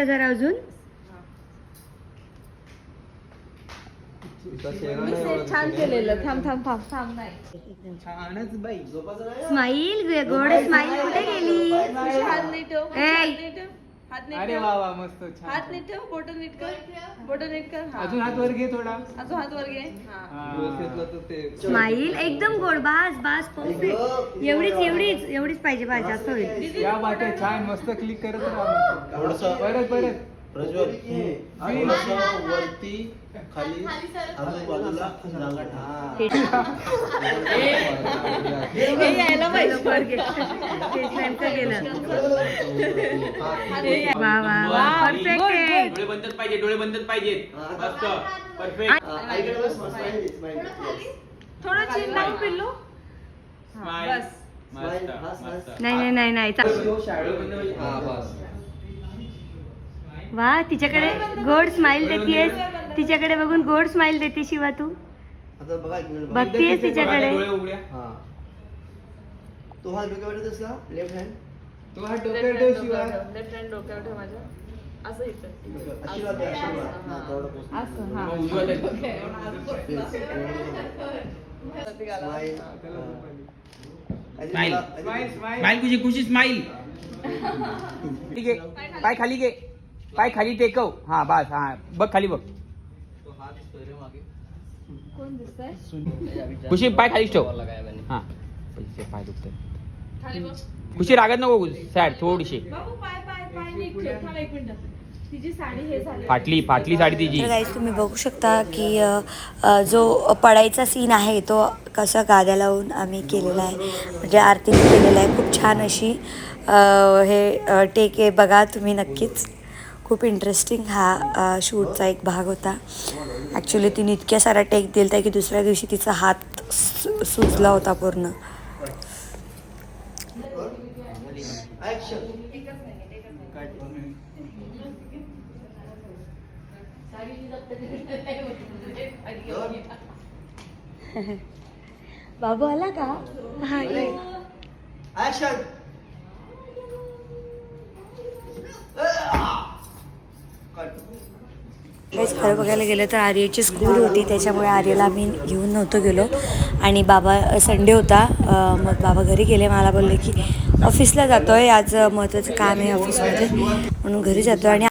जरा अजून छान केलेलं. थांब थांब थांब थांब नाही. छानच बाई. स्माईल गोड स्माईल कुठे गेली? हात नीट ठेव. हात नीट अरे ठेव. वा वा मस्त छान. हात नीट ठेव. बोट नीट कर. बोट नीट कर. हा. अजून हात वर घे थोडा. अजून हात वर घे. हा. स्माईल एकदम गोड. बास बास परफेक्ट. एवढीच पाहिजे बास जास्त होईल. या बाटे छान मस्त क्लिक करत राहा. परत परत प्रज्वल वरती खाली आजूबाजूला जागा हे यायला पाहिजे. वा वा वा परफेक्ट आहे. डोळे बंदच पाहिजे, डोळे बंदच पाहिजेत. मस्त परफेक्ट. थोडं चिन लावून पिल्लू. स्माइल. बस. मस्त मस्त. नाही हा बस. वा तिच्याकडे गोड स्माईल देतेस. तिच्याकडे बघून गोड स्माईल देते शिवा तू. आता बघा एक मिनिट. बघतीयस तिच्याकडे. डोळे उघड्या. हा तो हात डोक्यावर ठेवतोस का? लेफ्ट हँड तू हा डोक्यावर ठेव शिवा. लेफ्ट हँड डोक्यावर ठेव माझ्या. असं इथं. आशीर्वाद द्या, आशीर्वाद. हा, तेवढं पोचतो. असं हा. मग उजवा leg. Smile. Smile. Smile smile. Smile खुशी खुशी स्माइल. ठीक आहे. पाय खाली घे. पाय खाली टेकव. हा बस. हा बघ खाली बघ. कोण दिसतंय? खुशी पाय खाली ठेव. हा पाय दुखतोय. खाली बघ. खुशी रागत नको सॅड थोडीशी. बाबू पाय पाय पाय नीट ठेव. थांब एक मिनिट. तिची साडी हे झाली. फाटली साडी तिची. तर गाईज तुम्ही बघू शकता की जो पडायचा सीन आहे तो कसा गाद्या लावून आम्ही केलेला आहे, म्हणजे आरतीने केलेला आहे. खूप छान अशी हे टेक आहे. बघा तुम्ही नक्कीच. खूप इंटरेस्टिंग हा शूटचा एक भाग होता. ॲक्च्युली तिने इतक्या सारा टेक दिला की दुसऱ्या दिवशी तिचा हात सुजला होता पूर्ण. ऍक्शन. बाबू आला का? हा ऍक्शन. खरं बघायला गेलं तर आर्यची स्कूल होती, त्याच्यामुळे आर्यला आम्ही घेऊन नव्हतो गेलो. आणि बाबा संडे होता, मग बाबा घरी गेले. मला बोलले की ऑफिसला जातो आहे, आज महत्त्वाचं काम आहे ऑफिसमध्ये म्हणून घरी जातो. आणि